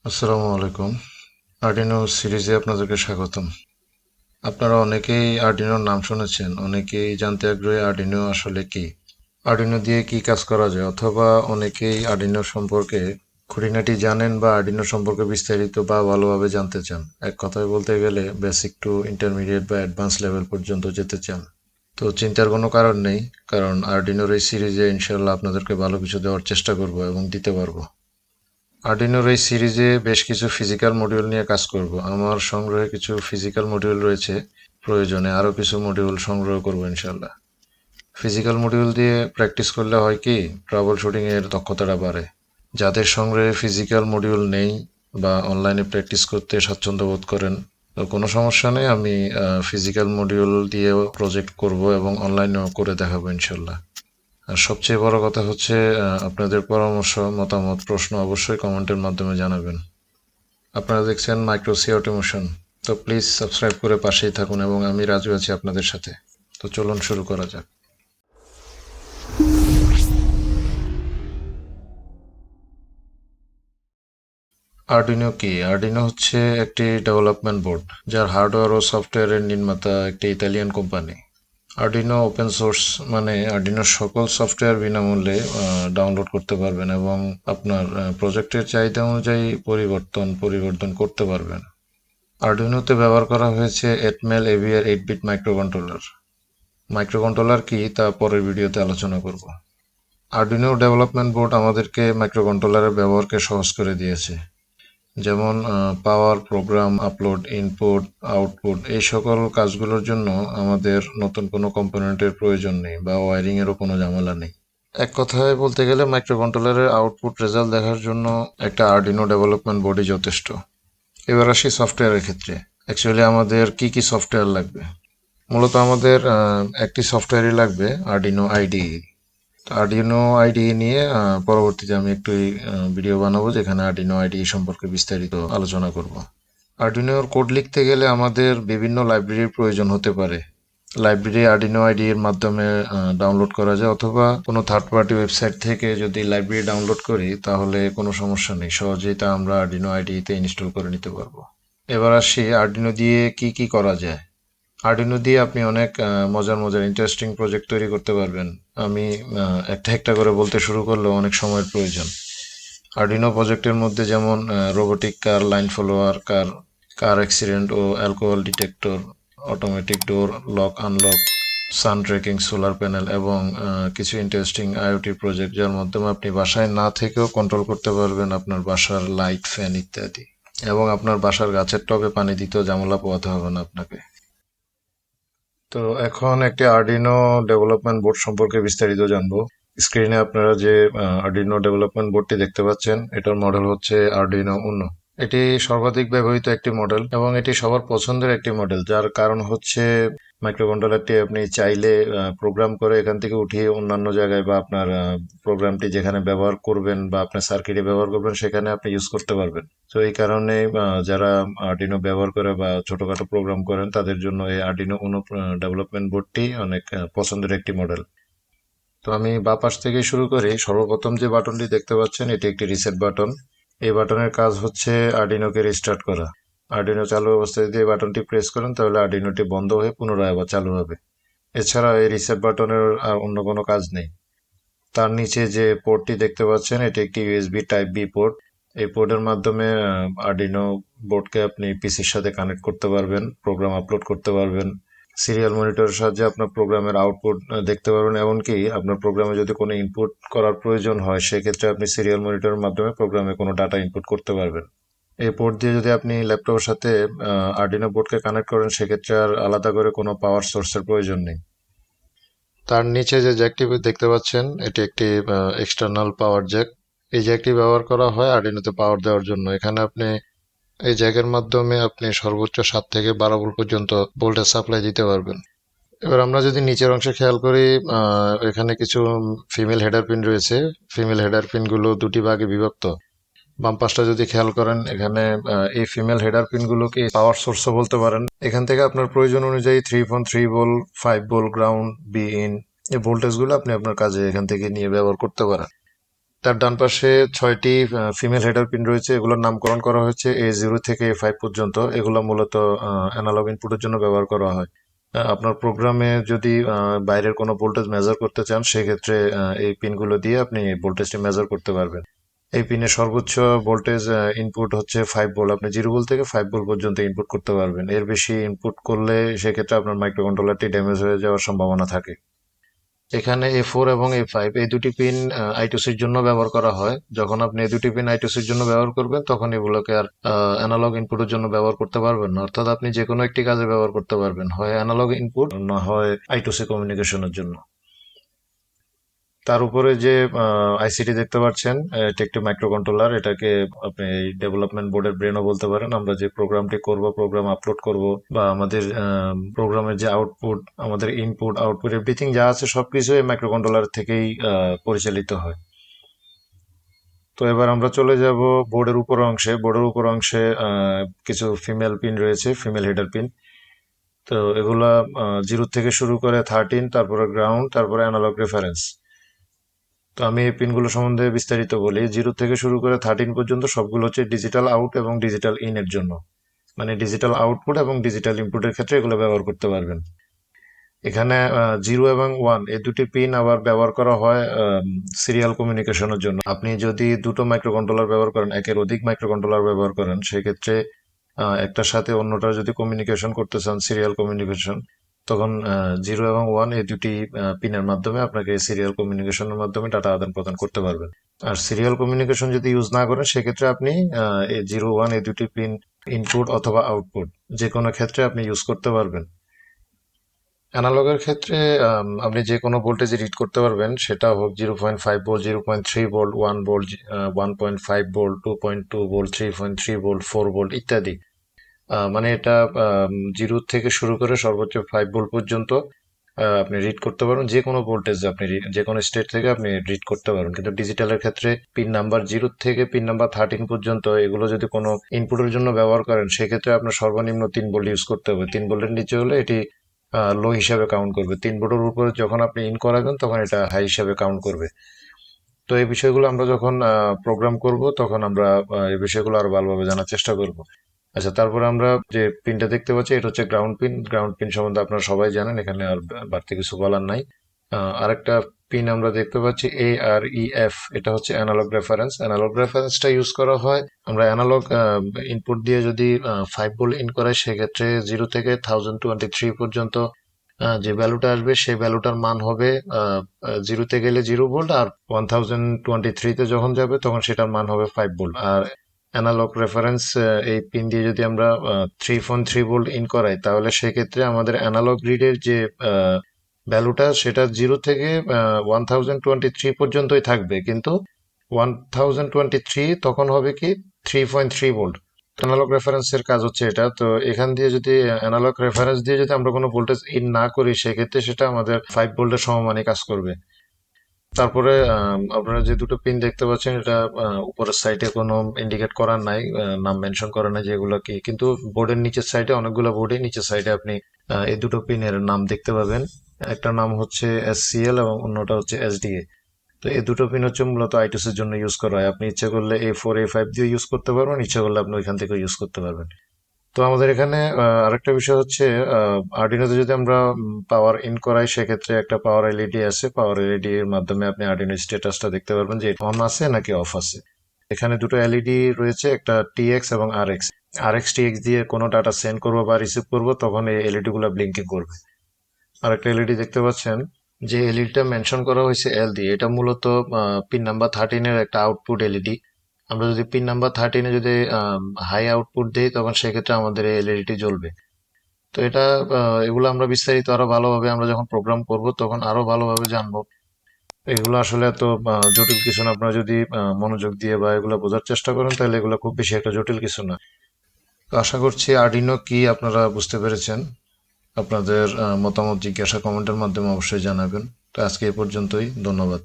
আসসালামু আলাইকুম। আর্ডিনো সিরিজে আপনাদেরকে স্বাগতম। আপনারা অনেকেই আর্ডিনোর নাম শুনেছেন, অনেকেই জানতে আগ্রহী আর্ডিনো আসলে কি, আর্ডিনো দিয়ে কি কাজ করা যায়, অথবা অনেকেই আর্ডিনো সম্পর্কে খুঁটিনাটি জানেন বা আর্ডিনো সম্পর্কে বিস্তারিত বা ভালোভাবে জানতে চান। এক কথায় বলতে গেলে বেসিক টু ইন্টারমিডিয়েট বা অ্যাডভান্স লেভেল পর্যন্ত যেতে চান। তো চিন্তার কোনো কারণ নেই, কারণ আর্ডিনোর এই সিরিজে ইনশাল্লাহ আপনাদেরকে ভালো কিছু দেওয়ার চেষ্টা করব এবং দিতে পারবো। আর্ডিনোর এই সিরিজে বেশ কিছু ফিজিক্যাল মডিউল নিয়ে কাজ করব। আমার সংগ্রহে কিছু ফিজিক্যাল মডিউল রয়েছে, প্রয়োজনে আরও কিছু মডিউল সংগ্রহ করব ইনশাল্লাহ। ফিজিক্যাল মডিউল দিয়ে প্র্যাকটিস করলে হয় কি, ট্রাবল শুটিং এর দক্ষতাটা বাড়ে। যাদের সংগ্রহে ফিজিক্যাল মডিউল নেই বা অনলাইনে প্র্যাকটিস করতে স্বাচ্ছন্দ্য বোধ করেন, তো কোনো সমস্যা নেই, আমি ফিজিক্যাল মডিউল দিয়েও প্রজেক্ট করব এবং অনলাইনেও করে দেখাবো ইনশাল্লাহ। আর সবচেয়ে বড় কথা হচ্ছে, আপনাদের পরামর্শ, মতামত, প্রশ্ন অবশ্যই কমেন্টের মাধ্যমে জানাবেন। আপনারা দেখছেন মাইক্রো সি অটোমেশন। তো প্লিজ সাবস্ক্রাইব করে পাশেই থাকুন এবং আমি রাজু আছি আপনাদের সাথে। তো চলুন শুরু করা যাক। আর্ডিনো কি? আর্ডিনো হচ্ছে একটি ডেভেলপমেন্ট বোর্ড, যার হার্ডওয়্যার ও সফটওয়্যারের নির্মাতা একটি Italian company. Arduino open source, মানে আর্ডিনোর সকল সফটওয়্যার বিনামূল্যে ডাউনলোড করতে পারবেন এবং আপনার প্রজেক্টের চাহিদা অনুযায়ী পরিবর্তন করতে পারবেন। আর্ডুইনোতে ব্যবহার করা হয়েছে Atmel AVR 8 bit microcontroller. Microcontroller কি তা পরের ভিডিওতে আলোচনা করব। আর্ডুইনো ডেভেলপমেন্ট বোর্ড আমাদেরকে মাইক্রোকন্ট্রোলারের ব্যবহারকে সহজ করে দিয়েছে। যেমন পাওয়ার, প্রোগ্রাম, আপলোড, ইনপুট, আউটপুট, এই সকল কাজগুলোর জন্য আমাদের নতুন কোনো কম্পোনেন্টের প্রয়োজন নেই বা ওয়্যারিংয়েরও কোনো ঝামেলা নেই। এক কথায় বলতে গেলে মাইক্রোকন্ট্রোলারের আউটপুট রেজাল্ট দেখার জন্য একটা আর্ডিনো ডেভেলপমেন্ট বোর্ডই যথেষ্ট। এবার আসি সফটওয়্যারের ক্ষেত্রে। অ্যাকচুয়ালি আমাদের কি কি সফটওয়্যার লাগবে? মূলত আমাদের একটি সফটওয়্যারই লাগবে, আর্ডিনো আইডিই। তো আর্ডিনো আইডিই নিয়ে পরবর্তীতে আমি একটু ভিডিও বানাবো যেখানে আর্ডিনো আইডিই সম্পর্কে বিস্তারিত আলোচনা করব। আর্ডিনোর কোড লিখতে গেলে আমাদের বিভিন্ন লাইব্রেরির প্রয়োজন হতে পারে। লাইব্রেরি আর্ডিনো আইডি এর মাধ্যমে ডাউনলোড করা যায়, অথবা কোনো থার্ড পার্টি ওয়েবসাইট থেকে যদি লাইব্রেরি ডাউনলোড করি তাহলে কোনো সমস্যা নেই, সহজেই তা আমরা আর্ডিনো আইডিতে ইনস্টল করে নিতে পারবো। এবার আসি আর্ডিনো দিয়ে কি কি করা যায়। আর্ডিনো দিয়ে আপনি অনেক মজার মজার ইন্টারেস্টিং প্রজেক্ট তৈরি করতে পারবেন। আমি একটা একটা করে বলতে শুরু করলেও অনেক সময়ের প্রয়োজন। আর্ডিনো প্রজেক্টের মধ্যে যেমন robotic car, line follower car, car accident ও alcohol detector, automatic door lock unlock, sun tracking, solar panel এবং কিছু ইন্টারেস্টিং আইওটি প্রজেক্ট, যার মাধ্যমে আপনি বাসায় না থেকেও কন্ট্রোল করতে পারবেন আপনার বাসার লাইট, ফ্যান ইত্যাদি, এবং আপনার বাসার গাছের টবে পানি দিতেও ঝামেলা পোহাতে হবে না আপনাকে। তো এখন একটি আর্ডিনো ডেভেলপমেন্ট বোর্ড সম্পর্কে বিস্তারিত জানবো। স্ক্রিনে আপনারা যে আর্ডিনো ডেভেলপমেন্ট বোর্ডটি দেখতে পাচ্ছেন, এটার মডেল হচ্ছে আর্ডিনো উনো। এটি সর্বাধিক ব্যবহৃত একটি মডেল এবং এটি সবার পছন্দের একটি মডেল, যার কারণ হচ্ছে মাইক্রোকন্ট্রোলারটি আপনি চাইলে প্রোগ্রাম করে এখান থেকে উঠিয়ে অন্যান্য জায়গায় বা আপনার প্রোগ্রামটি যেখানে ব্যবহার করবেন বা আপনার সার্কিটে ব্যবহার করবেন সেখানে আপনি ইউজ করতে পারবেন। তো এই কারণে যারা আর্ডিনো ব্যবহার করে বা ছোটখাটো প্রোগ্রাম করেন তাদের জন্য এই আর্ডিনো উনো ডেভেলপমেন্ট বোর্ডটি অনেক পছন্দের একটি মডেল। তো আমি বাঁ পাশ থেকে শুরু করি। সর্বপ্রথম যে বাটনটি দেখতে পাচ্ছেন এটি একটি রিসেট বাটন। এই বাটনের কাজ হচ্ছে আর্ডিনোকে রিস্টার্ট করা। আর্ডিনো চালু অবস্থায় যদি এই বাটনটি প্রেস করেন তাহলে আর্ডিনোটি বন্ধ হয়ে পুনরায় আবার চালু হবে। এছাড়া এই রিসেট বাটনের আর অন্য কোনো কাজ নেই। তার নিচে যে পোর্টটি দেখতে পাচ্ছেন এটি একটি ইউএসবি টাইপ বি পোর্ট। এই পোর্টের মাধ্যমে আর্ডিনো বোর্ডকে আপনি পিসির সাথে কানেক্ট করতে পারবেন, প্রোগ্রাম আপলোড করতে পারবেন, সিরিয়াল মনিটরের সাহায্যে আপনার প্রোগ্রামের আউটপুট দেখতে পারবেন। এমনকি আপনার প্রোগ্রামে যদি কোনো ইনপুট করার প্রয়োজন হয় সেক্ষেত্রে আপনি সিরিয়াল মনিটরের মাধ্যমে প্রোগ্রামে কোনো ডাটা ইনপুট করতে পারবেন। এই পোর্ট দিয়ে যদি আপনি ল্যাপটপের সাথে আর্ডিনো বোর্ডকে কানেক্ট করেন সেক্ষেত্রে আর আলাদা করে কোনো পাওয়ার সোর্সের প্রয়োজন নেই। তার নিচে যে জ্যাকটি দেখতে পাচ্ছেন এটি একটি এক্সটার্নাল পাওয়ার জ্যাক। এই জ্যাকটি ব্যবহার করা হয় আর্ডিনোতে পাওয়ার দেওয়ার জন্য। এখানে আপনি এই জ্যাকের মাধ্যমে আপনি সর্বোচ্চ 7 থেকে 12 ভোল্ট পর্যন্ত ভোল্টেজ সাপ্লাই দিতে পারবেন। এবার আমরা যদি নিচের অংশে খেয়াল করি, এখানে কিছু ফিমেল হেডার পিন রয়েছে। ফিমেল হেডার পিন গুলো দুটি ভাগে বিভক্ত। বাম পাশটা যদি খেয়াল করেন এখানে এই ফিমেল হেডার পিন গুলোকে পাওয়ার সোর্সও বলতে পারেন। এখান থেকে আপনার প্রয়োজন অনুযায়ী 3.3 volt, 5 volt ground, be in, এই ভোল্টেজ গুলো আপনি আপনার কাজে এখান থেকে নিয়ে ব্যবহার করতে পারেন। তার ডান পাশে 6টি ফিমেল হেডার পিন রয়েছে, এগুলোর নামকরণ করা হয়েছে A0 থেকে A5 পর্যন্ত। এগুলো মূলত অ্যানালগ ইনপুটের জন্য ব্যবহার করা হয়। আপনার প্রোগ্রামে যদি বাইরের কোনো ভোল্টেজ মেজার করতে চান, সেক্ষেত্রে এই পিনগুলো দিয়ে আপনি ভোল্টেজটি মেজার করতে পারবেন। এই পিনের সর্বোচ্চ ভোল্টেজ ইনপুট হচ্ছে 5 ভোল্ট। আপনি 0 ভোল্ট থেকে 5 ভোল্ট পর্যন্ত ইনপুট করতে পারবেন। এর বেশি ইনপুট করলে সেক্ষেত্রে আপনার মাইক্রোকন্ট্রোলারটি ড্যামেজ হয়ে যাওয়ার সম্ভাবনা থাকে। এখানে A4 এবং A5 এই দুটি পিন I2Cর জন্য ব্যবহার করা হয়। যখন আপনি এই দুটি পিন I2Cর জন্য ব্যবহার করবেন, তখন এগুলোকে আর অ্যানালগ ইনপুটের জন্য ব্যবহার করতে পারবেন না। অর্থাৎ আপনি যে কোনো একটি কাজে ব্যবহার করতে পারবেন, হয় অ্যানালগ ইনপুট না হয় I2C কমিউনিকেশনের জন্য। তার উপরে যে আইসিটি দেখতে পাচ্ছেন, এটা একটি মাইক্রো কন্ট্রোলার। এটাকে আপনি ডেভেলপমেন্ট বোর্ডের ব্রেনও বলতে পারেন। আমরা যে প্রোগ্রামটি করব, প্রোগ্রাম আপলোড করব, বা আমাদের প্রোগ্রামের যে আউটপুট, আমাদের ইনপুট আউটপুট এভরিথিং যা আছে সবকিছু এই মাইক্রো কন্ট্রোলার থেকেই পরিচালিত হয়। তো এবার আমরা চলে যাব বোর্ডের উপর অংশে। বোর্ডের উপর অংশে কিছু ফিমেল পিন রয়েছে, ফিমেল হেডার পিন। তো এগুলা 0 থেকে শুরু করে 13, তারপরে গ্রাউন্ড, তারপরে অ্যানালগ রেফারেন্স। তো আমি এই পিনগুলো সম্বন্ধে বিস্তারিত বলি। 0 থেকে শুরু করে 13 পর্যন্ত সবগুলো হচ্ছে ডিজিটাল আউট এবং ডিজিটাল ইন এর জন্য, মানে ডিজিটাল আউটপুট এবং ডিজিটাল ইনপুটের ক্ষেত্রে এগুলো ব্যবহার করতে পারবেন। এখানে 0 এবং 1 এই দুটি পিন আবার ব্যবহার করা হয় সিরিয়াল কমিউনিকেশনের জন্য। আপনি যদি দুটো মাইক্রোকন্ট্রোলার ব্যবহার করেন, একের অধিক মাইক্রোকন্ট্রোলার ব্যবহার করেন, সেক্ষেত্রে একটার সাথে অন্যটার যদি কমিউনিকেশন করতে চান, সিরিয়াল কমিউনিকেশন, তখন 0 এবং 1 এই দুটি পিনের মাধ্যমে আপনাকে সিরিয়াল কমিউনিকেশনের মাধ্যমে ডাটা আদান প্রদান করতে পারবেন। আর সিরিয়াল কমিউনিকেশন যদি ইউজ না করেন, সেক্ষেত্রে আপনি 0, 1 এই দুটি পিন ইনপুট অথবা আউটপুট যে কোনো ক্ষেত্রে আপনি ইউজ করতে পারবেন। অ্যানালগের ক্ষেত্রে আপনি যে কোনো ভোল্টেজ রিড করতে পারবেন, সেটা হোক 0.5 volt, 0.3 volt, 1 volt, 1.5 volt, 2.2 volt, 3.3 volt, 4 volt ইত্যাদি। মানে এটা 0 থেকে শুরু করে সর্বোচ্চ 5 ভোল্ট পর্যন্ত আপনি রিড করতে পারবেন। যে কোনো ভোল্টেজ আপনি যে কোনো স্টেট থেকে আপনি রিড করতে পারবেন। কিন্তু ডিজিটালের ক্ষেত্রে পিন নাম্বার 0 থেকে পিন নাম্বার 13 পর্যন্ত এগুলো যদি কোনো ইনপুটের জন্য ব্যবহার করেন, সেক্ষেত্রে আপনার সর্বনিম্ন 3 ভোল্ট ইউজ করতে হবে। 3 ভোল্টের নিচে হলে এটি লো হিসাবে কাউন্ট করবে। 3 ভোল্টের উপরে যখন আপনি ইন করাবেন, তখন এটা হাই হিসাবে কাউন্ট করবে। তো এই বিষয়গুলো আমরা যখন প্রোগ্রাম করব, তখন আমরা এই বিষয়গুলো আরো ভালোভাবে জানার চেষ্টা করব। আচ্ছা, তারপরে আমরা যে পিনটা দেখতে পাচ্ছি, এটা হচ্ছে গ্রাউন্ড পিন। গ্রাউন্ড পিন সম্বন্ধে আপনারা সবাই জানেন, এখানে আর বাড়তি কিছু বলার নাই। আরেকটা পিন আমরা দেখতে পাচ্ছি AREF, এটা হচ্ছে অ্যানালগ রেফারেন্স। অ্যানালগ রেফারেন্সটা ইউজ করা হয়, আমরা অ্যানালগ ইনপুট দিয়ে যদি 5 ভোল্ট ইন করাই, সেক্ষেত্রে 0 থেকে 1023 পর্যন্ত যে ভ্যালুটা আসবে, সেই ভ্যালুটার মান হবে 0-তে গেলে 0 ভোল্ট, আর 1023-তে যখন যাবে তখন সেটার মান হবে 5 ভোল্ট। আর অ্যানালগ রেফারেন্স এই পিন দিয়ে যদি আমরা 3.3 ভোল্ট ইন করাই, তাহলে সেক্ষেত্রে আমাদের অ্যানালগ রিডের যে ভ্যালুটা, সেটা 0 থেকে 1023 পর্যন্তই থাকবে, কিন্তু 1023 তখন হবে কি 3.3 ভোল্ট। অ্যানালগ রেফারেন্সের কাজ হচ্ছে এটা। তো এখান দিয়ে যদি অ্যানালগ রেফারেন্স দিয়ে যদি আমরা কোনো ভোল্টেজ ইন না করি, সেক্ষেত্রে সেটা আমাদের 5 ভোল্টের সমমানই কাজ করবে। তারপরে আপনারা যে দুটো পিন দেখতে পাচ্ছেন, এটা উপরের সাইডে কোনো ইন্ডিকেট করার নাই, নাম মেনশন করা নাই যেগুলো কি, কিন্তু বোর্ডের নিচের সাইডে, অনেকগুলো বোর্ডের নিচের সাইডে আপনি এই দুটো পিনের নাম দেখতে পাবেন। একটা নাম হচ্ছে SCL এবং অন্যটা হচ্ছে SDA। তো এই দুটো পিন হচ্ছে মূলত I2C এর জন্য ইউজ করা হয়। আপনি ইচ্ছে করলে A4, A5 দিয়ে ইউজ করতে পারবেন, ইচ্ছে করলে আপনি ওইখান থেকে ইউজ করতে পারবেন। তো আমাদের এখানে আরেকটা বিষয় হচ্ছে, আর্ডিনোতে যদি আমরা পাওয়ার ইন করাই, সেক্ষেত্রে একটা পাওয়ার এলইডি আছে। পাওয়ার এলইডি এর মাধ্যমে আপনি আর্ডিনো স্ট্যাটাসটা দেখতে পারবেন যে অন আছে নাকি অফ আছে। এখানে দুটো এলইডি রয়েছে, একটা TX এবং RX। RX TX দিয়ে কোনো ডাটা সেন্ড করবো বা রিসিভ করবো, তখন এই এলইডি গুলো ব্লিঙ্কিং করবে। আরেকটা এলইডি দেখতে পাচ্ছেন, যে এলইডিটা মেনশন করা হয়েছে L দিয়ে, এটা মূলত পিন নাম্বার 13 এর একটা আউটপুট এলইডি। আমরা যদি পিন নাম্বার 13-এ যদি হাই আউটপুট দিই, তখন সেক্ষেত্রে আমাদের এই এলইডিটি জ্বলবে। তো এটা এগুলো আমরা বিস্তারিত আরো ভালোভাবে আমরা যখন প্রোগ্রাম করব, তখন আরো ভালোভাবে জানবো। এগুলো আসলে এত জটিল কিছু না। আপনারা যদি মনোযোগ দিয়ে বা এগুলো বোঝার চেষ্টা করেন, তাহলে এগুলো খুব বেশি একটা জটিল কিছু না। তো আশা করছি আর্ডিনো কি আপনারা বুঝতে পেরেছেন। আপনাদের মতামত, জিজ্ঞাসা কমেন্টের মাধ্যমে অবশ্যই জানাবেন। তো আজকে এ পর্যন্তই, ধন্যবাদ।